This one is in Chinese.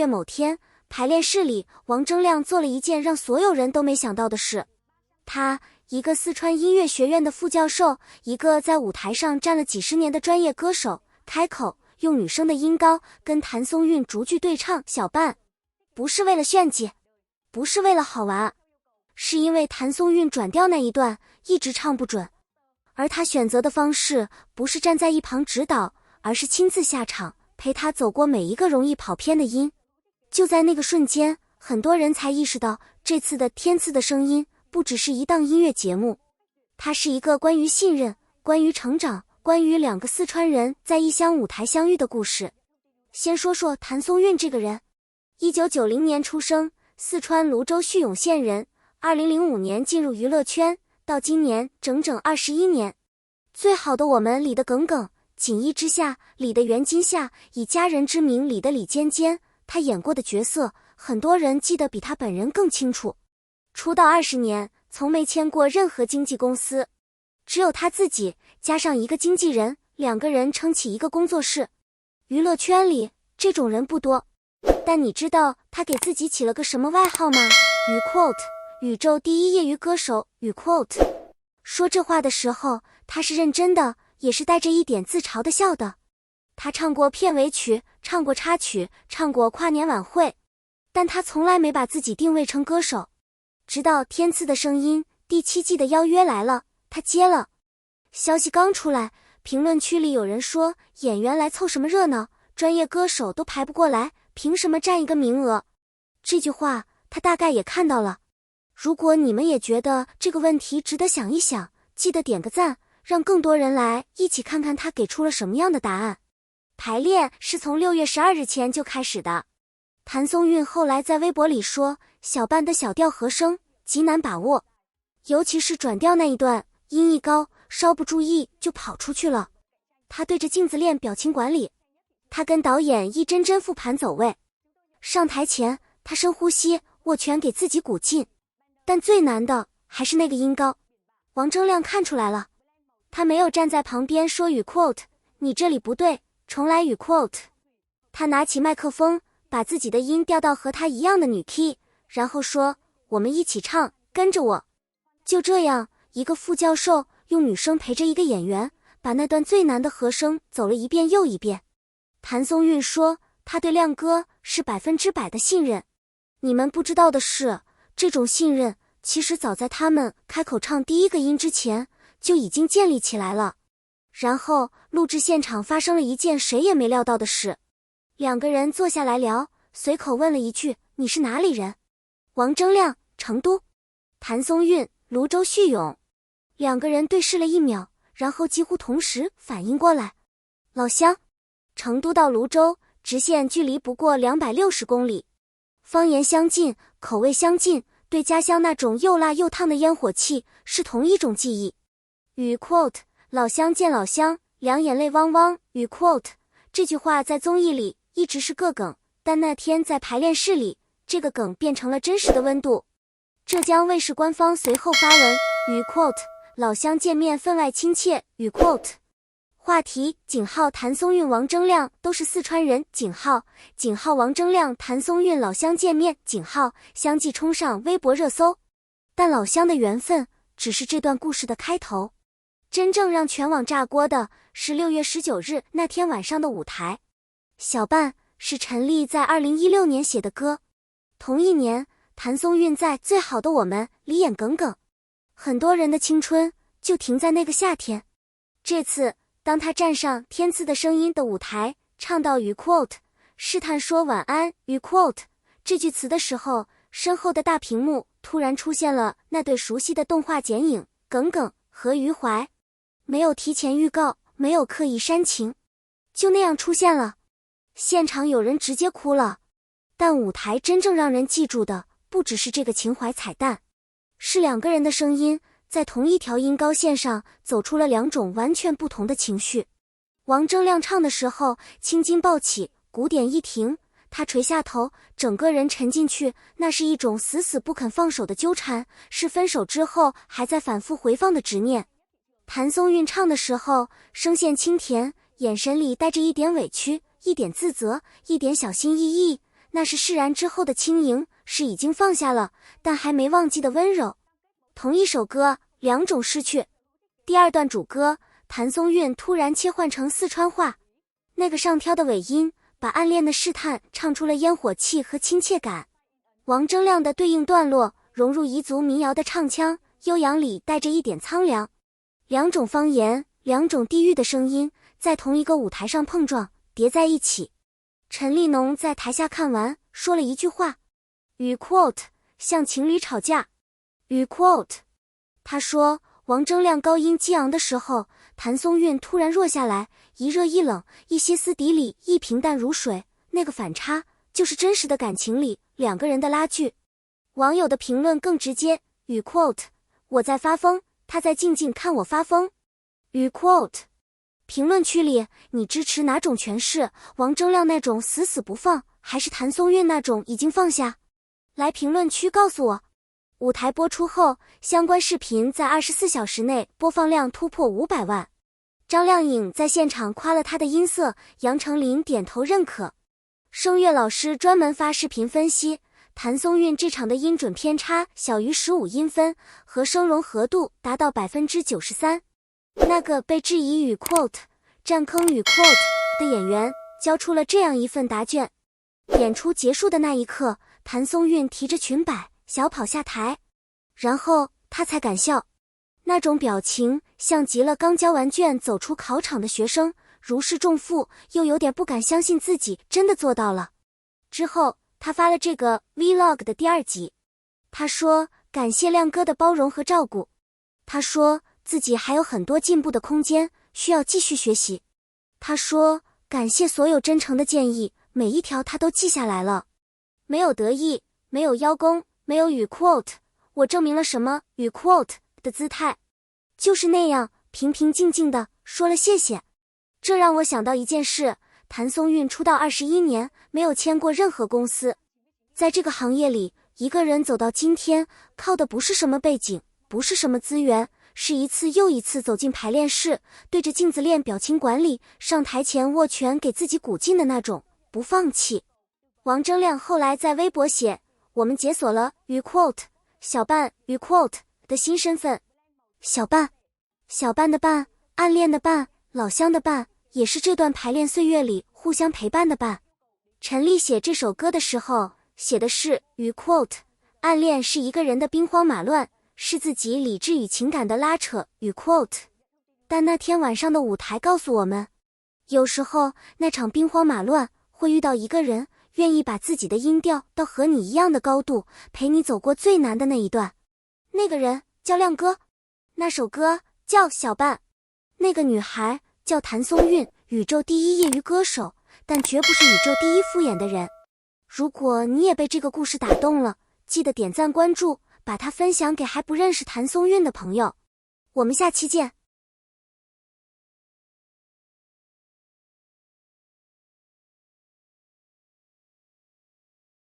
月某天，排练室里，王铮亮做了一件让所有人都没想到的事。他，一个四川音乐学院的副教授，一个在舞台上站了几十年的专业歌手，开口用女生的音高跟谭松韵逐句对唱。小半，不是为了炫技，不是为了好玩，是因为谭松韵转调那一段一直唱不准，而他选择的方式不是站在一旁指导，而是亲自下场，陪他走过每一个容易跑偏的音。就在那个瞬间，很多人才意识到，这次的天赐的声音不只是一档音乐节目，它是一个关于信任、关于成长、关于两个四川人在异乡舞台相遇的故事。先说说谭松韵这个人。1990年出生，四川泸州叙永县人，2005年进入娱乐圈，到今年整整21年。最好的我们里的耿耿，锦衣之下里的袁今夏，以家人之名里的李尖尖，他演过的角色，很多人记得比他本人更清楚。出道20年，从没签过任何经纪公司，只有他自己加上一个经纪人，两个人撑起一个工作室。娱乐圈里这种人不多，但你知道他给自己起了个什么外号吗？雨 quote， 宇宙第一业余歌手雨 quote。 说这话的时候，他是认真的，也是带着一点自嘲的笑的。他唱过片尾曲，唱过插曲，唱过跨年晚会，但他从来没把自己定位成歌手。直到天赐的声音第7季的邀约来了，他接了。消息刚出来，评论区里有人说，演员来凑什么热闹，专业歌手都排不过来，凭什么占一个名额？这句话他大概也看到了。如果你们也觉得这个问题值得想一想，记得点个赞，让更多人来一起看看他给出了什么样的答案。排练是从6月12日前就开始的。谭松韵后来在微博里说，小半的小调和声极难把握，尤其是转调那一段，音一高，稍不注意就跑出去了。他对着镜子练表情管理，他跟导演一帧帧复盘走位。上台前，他深呼吸，握拳给自己鼓劲。但最难的还是那个音高。王铮亮看出来了，他没有站在旁边说雨 quote， 你这里不对，重来雨 quote。 他拿起麦克风，把自己的音调到和他一样的女 key， 然后说，我们一起唱，跟着我。就这样，一个副教授用女声陪着一个演员，把那段最难的和声走了一遍又一遍。谭松韵说，他对亮哥是100%的信任。你们不知道的是，这种信任其实早在他们开口唱第一个音之前就已经建立起来了。然后录制现场发生了一件谁也没料到的事。两个人坐下来聊，随口问了一句，你是哪里人？王铮亮，成都。谭松韵，泸州叙永。两个人对视了1秒，然后几乎同时反应过来，老乡。成都到泸州直线距离不过260公里，方言相近，口味相近，对家乡那种又辣又烫的烟火气是同一种记忆。雨 quote， 老乡见老乡，两眼泪汪汪。雨 quote， 这句话在综艺里一直是个梗，但那天在排练室里，这个梗变成了真实的温度。浙江卫视官方随后发文，雨 quote， 老乡见面分外亲切。雨 quote， 话题井号谭松韵王铮亮都是四川人，井号王铮亮谭松韵老乡见面，井号相继冲上微博热搜。但老乡的缘分只是这段故事的开头，真正让全网炸锅的是6月19日那天晚上的舞台。小半是陈粒在2016年写的歌，同一年谭松韵在《最好的我们》里演耿耿，很多人的青春就停在那个夏天。这次当他站上天赐的声音的舞台，唱到雨 quote， 试探说晚安雨 quote 这句词的时候，身后的大屏幕突然出现了那对熟悉的动画剪影，耿耿和余淮。没有提前预告，没有刻意煽情，就那样出现了。现场有人直接哭了。但舞台真正让人记住的不只是这个情怀彩蛋，是两个人的声音在同一条音高线上走出了2种完全不同的情绪。王铮亮唱的时候，青筋暴起，鼓点一停，他垂下头，整个人沉进去，那是一种死死不肯放手的纠缠，是分手之后还在反复回放的执念。谭松韵唱的时候，声线清甜，眼神里带着一点委屈，一点自责，一点小心翼翼，那是释然之后的轻盈，是已经放下了，但还没忘记的温柔。同一首歌，两种失去。第二段主歌，谭松韵突然切换成四川话，那个上挑的尾音，把暗恋的试探唱出了烟火气和亲切感。王铮亮的对应段落融入彝族民谣的唱腔，悠扬里带着一点苍凉。两种方言，两种地域的声音，在同一个舞台上碰撞，叠在一起。陈立农在台下看完，说了一句话，语 quote 像情侣吵架，语 quote 他说王铮亮高音激昂的时候，谭松韵突然弱下来，一热一冷，一歇斯底里，一平淡如水，那个反差就是真实的感情里两个人的拉锯。网友的评论更直接，语 quote 我在发疯，他在静静看我发疯，语 quote。 评论区里你支持哪种诠释？王铮亮那种死死不放，还是谭松韵那种已经放下？来评论区告诉我。舞台播出后，相关视频在24小时内播放量突破500万。张靓颖在现场夸了她的音色，杨丞琳点头认可。声乐老师专门发视频分析，谭松韵这场的音准偏差小于15音分，和声融合度达到 93%。那个被质疑语 quote 占坑语 quote 的演员交出了这样一份答卷。演出结束的那一刻，谭松韵提着裙摆小跑下台，然后她才敢笑，那种表情像极了刚交完卷走出考场的学生，如释重负，又有点不敢相信自己真的做到了。之后她发了这个 vlog 的第2集，她说感谢亮哥的包容和照顾，她说自己还有很多进步的空间，需要继续学习。他说感谢所有真诚的建议，每一条他都记下来了。没有得意，没有邀功，没有语 quote 我证明了什么语 quote 的姿态，就是那样平平静静的说了谢谢。这让我想到一件事，谭松韵出道21年，没有签过任何公司。在这个行业里，一个人走到今天，靠的不是什么背景，不是什么资源，是一次又一次走进排练室，对着镜子练表情管理，上台前握拳给自己鼓劲的那种不放弃。王铮亮后来在微博写，我们解锁了语 quote 小半语 quote 的新身份。小半，小半的半，暗恋的伴，老乡的伴，也是这段排练岁月里互相陪伴的伴。陈粒写这首歌的时候写的是语 quote 暗恋是一个人的兵荒马乱，是自己理智与情感的拉扯与 quote。 但那天晚上的舞台告诉我们，有时候那场兵荒马乱会遇到一个人，愿意把自己的音调到和你一样的高度，陪你走过最难的那一段。那个人叫亮哥，那首歌叫小半，那个女孩叫谭松韵，宇宙第一业余歌手，但绝不是宇宙第一敷衍的人。如果你也被这个故事打动了，记得点赞关注，把它分享给还不认识谭松韵的朋友。我们下期见。